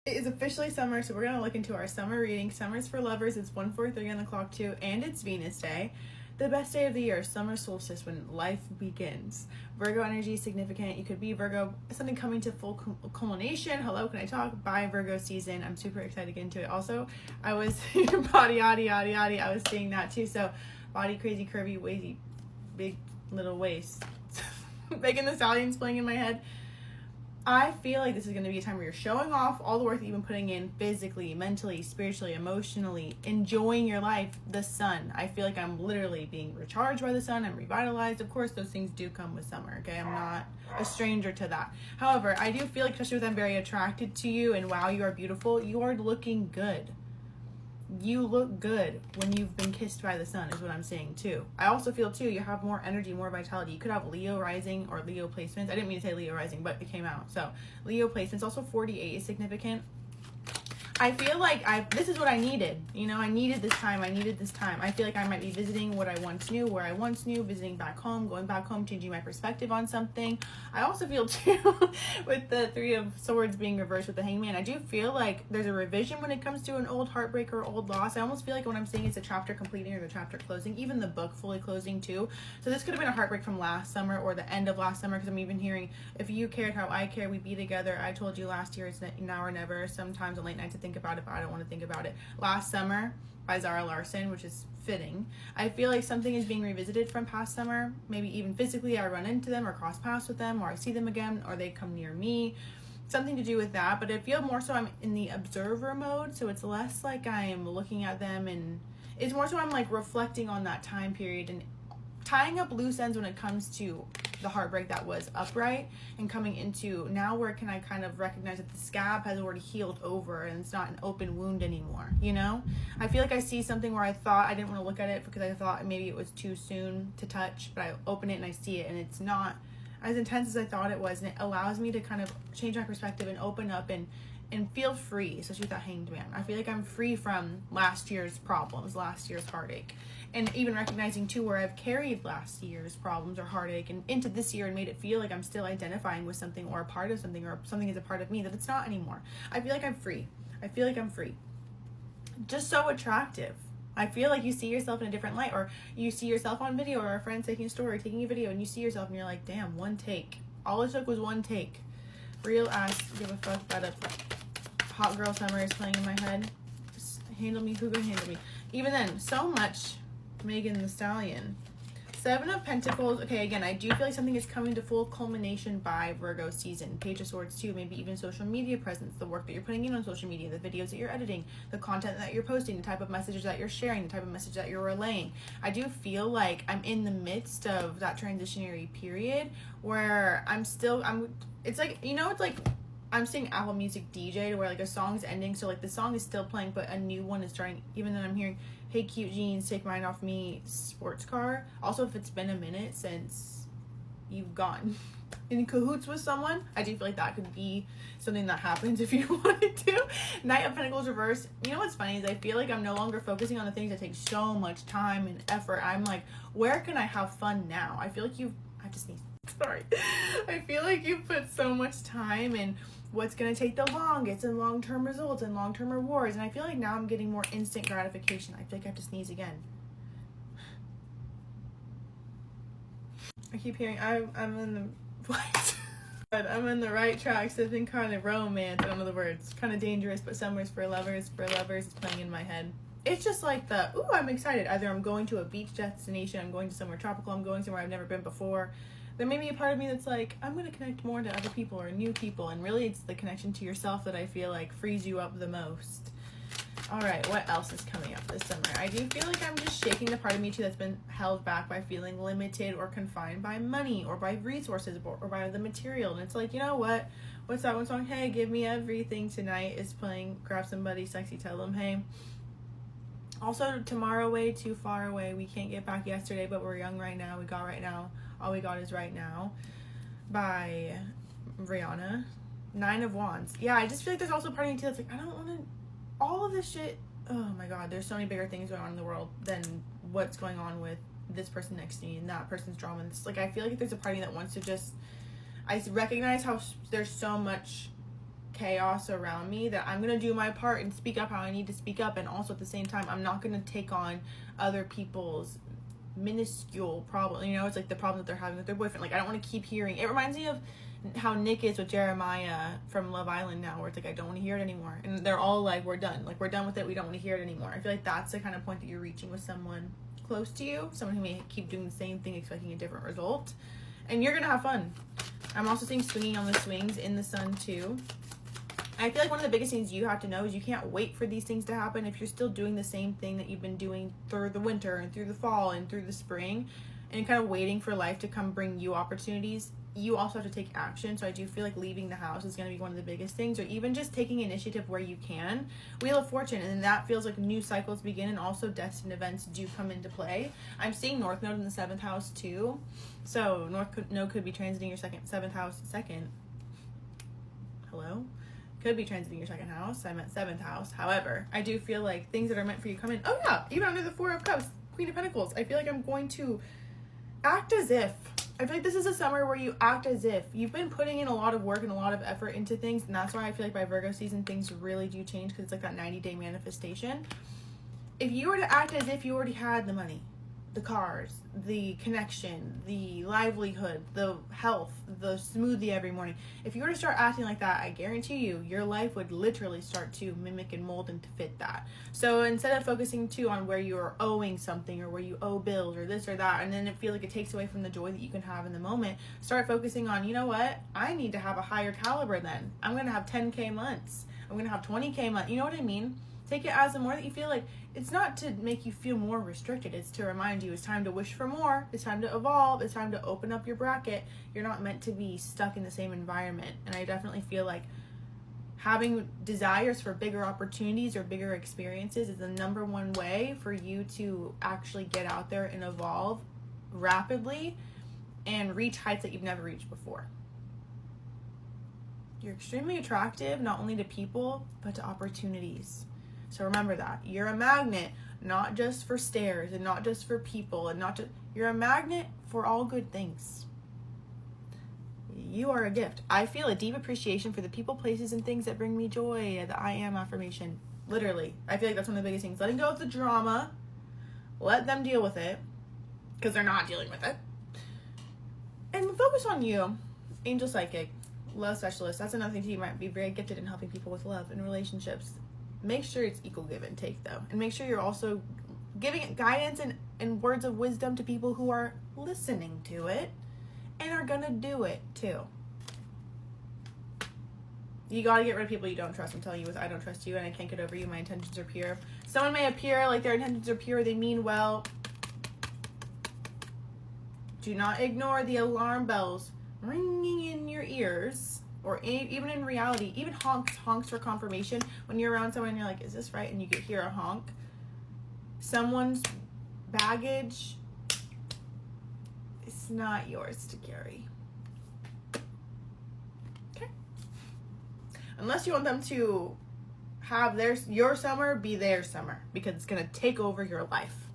It is officially summer, so we're going to look into our summer reading. Summer's for lovers. It's 1:43 on the clock too, and it's Venus Day. The best day of the year, summer solstice, when life begins. Virgo energy is significant. You could be Virgo, something coming to full culmination. Hello, can I talk? Bye, Virgo season. I'm super excited to get into it. Also, I was, body, yaddy, yaddy, yaddy. I was seeing that too. So, body, crazy, curvy, wazy, big little waist. Megan the Stallion's playing in my head. I feel like this is going to be a time where you're showing off all the work that you've been putting in physically, mentally, spiritually, emotionally, enjoying your life, the sun. I feel like I'm literally being recharged by the sun. I'm revitalized. Of course, those things do come with summer, okay? I'm not a stranger to that. However, I do feel like, especially with I'm very attracted to you and wow, you are beautiful. You are looking good. You look good when you've been kissed by the sun is what I'm saying too. I also feel too, you have more energy, more vitality. You could have Leo rising or Leo placements. I didn't mean to say Leo rising, but it came out. So Leo placements, also 48 is significant. I feel like this is what I needed. You know, I needed this time. I feel like I might be visiting what I once knew, where I once knew, visiting back home, going back home, changing my perspective on something. I also feel too, with the Three of Swords being reversed with the Hangman, I do feel like there's a revision when it comes to an old heartbreak or old loss. I almost feel like what I'm saying is a chapter completing or the chapter closing, even the book fully closing too. So this could have been a heartbreak from last summer or the end of last summer, because I'm even hearing, if you cared how I care, we'd be together. I told you last year, it's now or never. Sometimes on late nights I think about it, but I don't want to think about it. Last Summer by Zara Larsson, which is fitting. I feel like something is being revisited from past summer. Maybe even physically I run into them or cross paths with them, or I see them again, or they come near me. Something to do with that. But I feel more so I'm in the observer mode, so it's less like I am looking at them, and it's more so I'm like reflecting on that time period and tying up loose ends when it comes to the heartbreak that was upright, and coming into now where can I kind of recognize that the scab has already healed over and it's not an open wound anymore, you know? I feel like I see something where I thought I didn't want to look at it because I thought maybe it was too soon to touch, but I open it and I see it and it's not as intense as I thought it was, and it allows me to kind of change my perspective and open up and feel free, especially with that Hanged Man. I feel like I'm free from last year's problems, last year's heartache. And even recognizing too where I've carried last year's problems or heartache and into this year and made it feel like I'm still identifying with something or a part of something, or something is a part of me that it's not anymore. I feel like I'm free. Just so attractive. I feel like you see yourself in a different light, or you see yourself on video, or a friend taking a story, taking a video, and you see yourself and you're like, damn, one take. All it took was one take. Real ass, give a fuck about it. Hot girl summer is playing in my head. Just handle me, who gonna handle me? Even then, so much Megan the Stallion. Seven of Pentacles. Okay, again, I do feel like something is coming to full culmination by Virgo season. Page of Swords too. Maybe even social media presence. The work that you're putting in on social media. The videos that you're editing. The content that you're posting. The type of messages that you're sharing. The type of message that you're relaying. I do feel like I'm in the midst of that transitionary period where it's like, you know, it's like I'm seeing Apple Music DJ where like a song's ending, so like the song is still playing but a new one is starting, even though I'm hearing Hey Cute Jeans, Take Mine Off Me, Sports Car. Also, if it's been a minute since you've gone in cahoots with someone, I do feel like that could be something that happens if you wanted to. Knight of Pentacles reversed. You know what's funny is I feel like I'm no longer focusing on the things that take so much time and effort. I'm like, where can I have fun now? I feel like I feel like you put so much time in what's going to take the longest and long-term results and long-term rewards. And I feel like now I'm getting more instant gratification. I feel like I have to sneeze again. I keep hearing I'm in the I'm in the right track. Something kind of romance. I don't know the words. Kind of dangerous, but summer's for lovers. For lovers is playing in my head. It's just like I'm excited. Either I'm going to a beach destination, I'm going to somewhere tropical, I'm going somewhere I've never been before. There may be a part of me that's like, I'm going to connect more to other people or new people. And really, it's the connection to yourself that I feel like frees you up the most. All right, what else is coming up this summer? I do feel like I'm just shaking the part of me too that's been held back by feeling limited or confined by money or by resources or by the material. And it's like, you know what? What's that one song? Hey, give me everything tonight is playing. Grab somebody sexy, tell them, hey. Also, tomorrow way too far away. We can't get back yesterday, but we're young right now. We got right now. All we got is right now by Rihanna. 9 of Wands. Yeah, I just feel like there's also a part of me too that's like, I don't want to, all of this shit. Oh my God, there's so many bigger things going on in the world than what's going on with this person next to me and that person's drama. And it's like, I feel like there's a part of me that wants to just, I recognize how there's so much chaos around me that I'm going to do my part and speak up how I need to speak up. And also at the same time, I'm not going to take on other people's minuscule problem. You know, it's like the problem that they're having with their boyfriend. Like, I don't want to keep hearing. It reminds me of how Nick is with Jeremiah from Love Island now, where it's like, I don't want to hear it anymore. And they're all like, we're done. Like, we're done with it. We don't want to hear it anymore. I feel like that's the kind of point that you're reaching with someone close to you, someone who may keep doing the same thing expecting a different result, and you're gonna have fun. I'm also seeing swinging on the swings in the sun too. I feel like one of the biggest things you have to know is you can't wait for these things to happen. If you're still doing the same thing that you've been doing through the winter and through the fall and through the spring, and kind of waiting for life to come bring you opportunities, you also have to take action. So I do feel like leaving the house is going to be one of the biggest things, or even just taking initiative where you can. Wheel of Fortune, and that feels like new cycles begin, and also destined events do come into play. I'm seeing North Node in the 7th house too. So North Node could be transiting your 7th house. Could be transiting your 2nd house. I meant 7th house. However, I do feel like things that are meant for you come in. Oh yeah, even under the 4 of Cups, Queen of Pentacles. I feel like I'm going to act as if. I feel like this is a summer where you act as if you've been putting in a lot of work and a lot of effort into things, and that's why I feel like by Virgo season things really do change, because it's like that 90-day manifestation. If you were to act as if you already had the money, the cars, the connection, the livelihood, the health, the smoothie every morning, if you were to start acting like that, I guarantee you, your life would literally start to mimic and mold and to fit that. So instead of focusing too on where you are owing something, or where you owe bills or this or that, and then it feel like it takes away from the joy that you can have in the moment, start focusing on, you know what, I need to have a higher caliber then. I'm going to have 10K months. I'm going to have 20K months. You know what I mean? Take it as the more that you feel like, it's not to make you feel more restricted. It's to remind you it's time to wish for more. It's time to evolve. It's time to open up your bracket. You're not meant to be stuck in the same environment. And I definitely feel like having desires for bigger opportunities or bigger experiences is the number one way for you to actually get out there and evolve rapidly and reach heights that you've never reached before. You're extremely attractive, not only to people, but to opportunities. So remember that. You're a magnet, not just for stares and not just for people, and not just, you're a magnet for all good things. You are a gift. I feel a deep appreciation for the people, places, and things that bring me joy. The I am affirmation. Literally. I feel like that's one of the biggest things. Letting go of the drama. Let them deal with it, because they're not dealing with it. And focus on you. Angel Psychic. Love Specialist. That's another thing too. You might be very gifted in helping people with love and relationships. Make sure it's equal give and take, though. And make sure you're also giving guidance and words of wisdom to people who are listening to it and are going to do it, too. You got to get rid of people you don't trust. I'm telling you, with I don't trust you and I can't get over you. My intentions are pure. Someone may appear like their intentions are pure. They mean well. Do not ignore the alarm bells ringing in your ears. Or even in reality, even honks for confirmation. When you're around someone and you're like, is this right? And you hear a honk. Someone's baggage, it's not yours to carry. Okay? Unless you want them to have your summer be their summer, because it's going to take over your life.